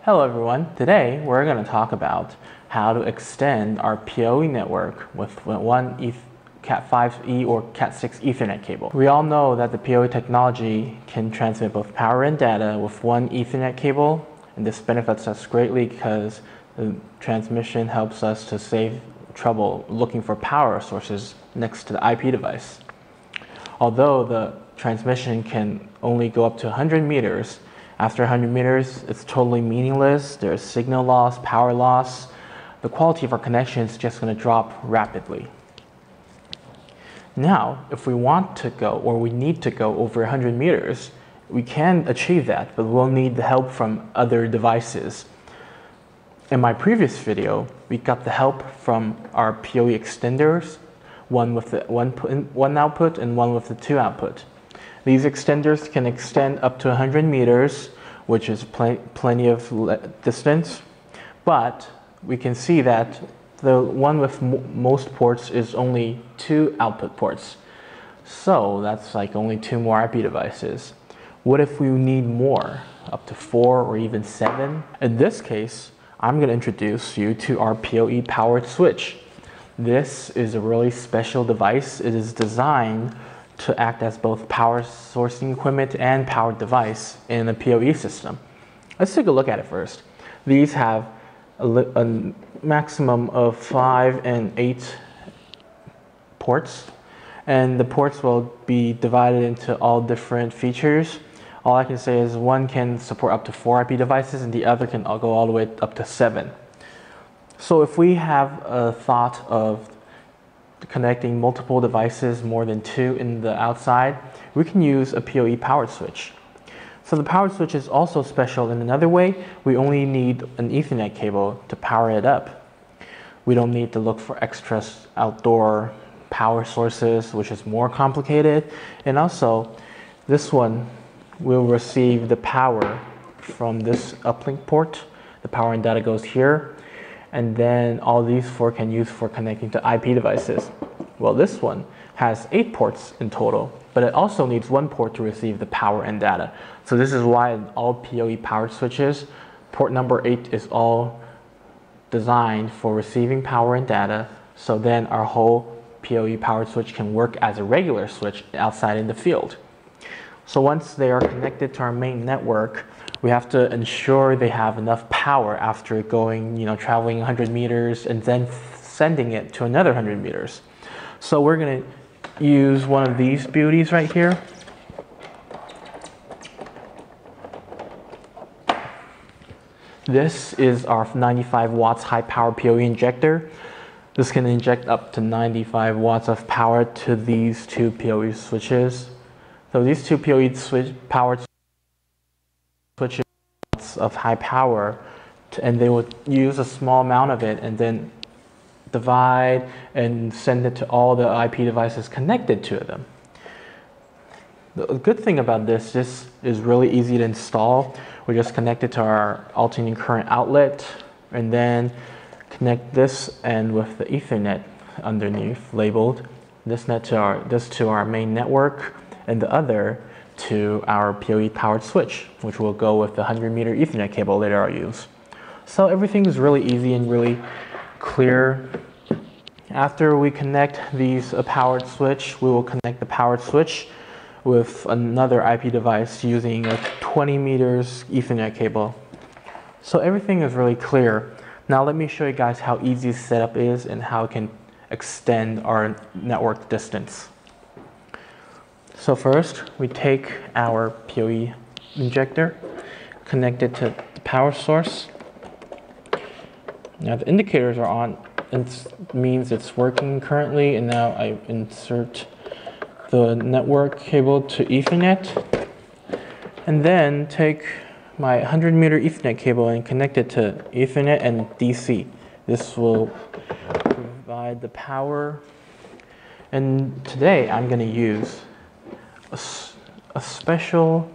Hello everyone, today we're going to talk about how to extend our PoE network with one Cat5e or Cat6 Ethernet cable. We all know that the PoE technology can transmit both power and data with one Ethernet cable, and this benefits us greatly because the transmission helps us to save trouble looking for power sources next to the IP device. Although the transmission can only go up to 100 meters, after 100 meters, it's totally meaningless. There's signal loss, power loss. The quality of our connection is just going to drop rapidly. Now, if we want to go, or we need to go over 100 meters, we can achieve that, but we'll need the help from other devices. In my previous video, we got the help from our PoE extenders, one with the one output and one with the two output. These extenders can extend up to 100 meters, which is plenty of distance, but we can see that the one with most ports is only 2 output ports. So that's like only 2 more IP devices. What if we need more, up to 4 or even 7? In this case, I'm going to introduce you to our PoE powered switch. This is a really special device. It is designed to act as both power sourcing equipment and power device in a PoE system. Let's take a look at it first. These have a maximum of 5 and 8 ports, and the ports will be divided into all different features. All I can say is one can support up to 4 IP devices and the other can go all the way up to 7. So if we have a thought of connecting multiple devices, more than 2 in the outside, we can use a PoE powered switch. So the powered switch is also special in another way. We only need an Ethernet cable to power it up. We don't need to look for extra outdoor power sources, which is more complicated. And also, this one will receive the power from this uplink port. The power and data goes here. And then all these 4 can use for connecting to IP devices. Well, this one has 8 ports in total, but it also needs 1 port to receive the power and data. So this is why in all PoE powered switches, port number 8 is all designed for receiving power and data, so then our whole PoE powered switch can work as a regular switch outside in the field. So once they are connected to our main network, we have to ensure they have enough power after going, traveling 100 meters and then sending it to another 100 meters. So we're going to use one of these beauties right here. This is our 95 watts high power PoE injector. This can inject up to 95 watts of power to these 2 PoE switches. So these 2 PoE powered switches of high power, and they would use a small amount of it and then divide and send it to all the IP devices connected to them. The good thing about this is really easy to install. We just connect it to our alternating current outlet and then connect this end with the Ethernet underneath labeled, this to our main network, and the other to our PoE powered switch, which will go with the 100 meter Ethernet cable later I'll use. So everything is really easy and really clear. After we connect these powered switch, we will connect the powered switch with another IP device using a 20 meters Ethernet cable. So everything is really clear. Now let me show you guys how easy the setup is and how it can extend our network distance. So first, we take our PoE injector, connect it to the power source. Now the indicators are on, it means it's working currently, and now I insert the network cable to Ethernet, and then take my 100 meter Ethernet cable and connect it to Ethernet and DC. This will provide the power, and today I'm going to use a special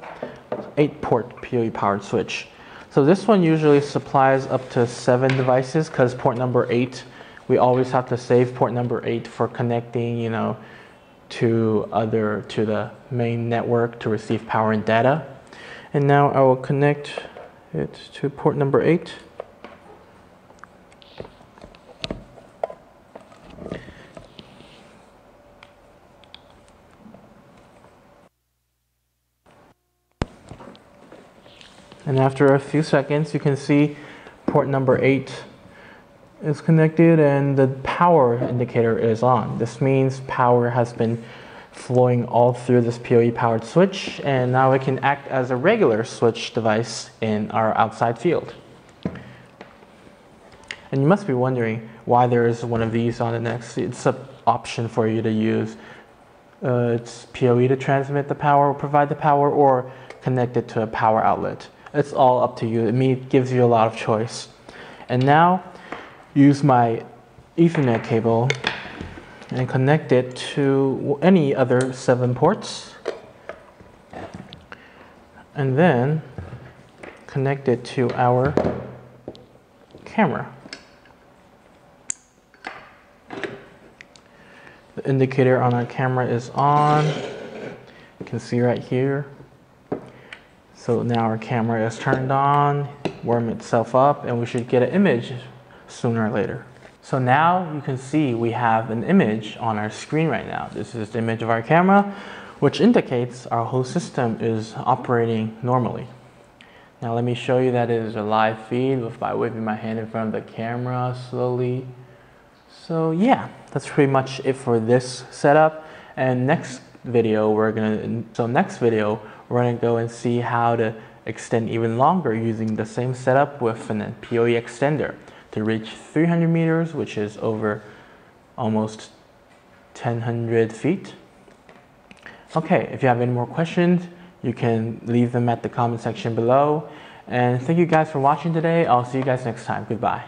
8-port PoE powered switch. So this one usually supplies up to 7 devices because port number 8, we always have to save port number 8 for connecting, to the main network to receive power and data. And now I will connect it to port number 8. And after a few seconds, you can see port number 8 is connected and the power indicator is on. This means power has been flowing all through this PoE powered switch, and now it can act as a regular switch device in our outside field. And you must be wondering why there is one of these on the next. It's an option for you to use. It's PoE to transmit the power, provide the power, or connect it to a power outlet. It's all up to you. It gives you a lot of choice. And now, use my Ethernet cable and connect it to any other 7 ports. And then connect it to our camera. The indicator on our camera is on. You can see right here. So now our camera is turned on, warm itself up, and we should get an image sooner or later. So now you can see we have an image on our screen right now. This is the image of our camera, which indicates our whole system is operating normally. Now let me show you that it is a live feed by waving my hand in front of the camera slowly. So yeah, that's pretty much it for this setup. And next video we're gonna go and see how to extend even longer using the same setup with a PoE-Extender to reach 300 meters, which is over almost 1,000 feet. Okay, if you have any more questions, you can leave them at the comment section below. And thank you guys for watching today. I'll see you guys next time. Goodbye.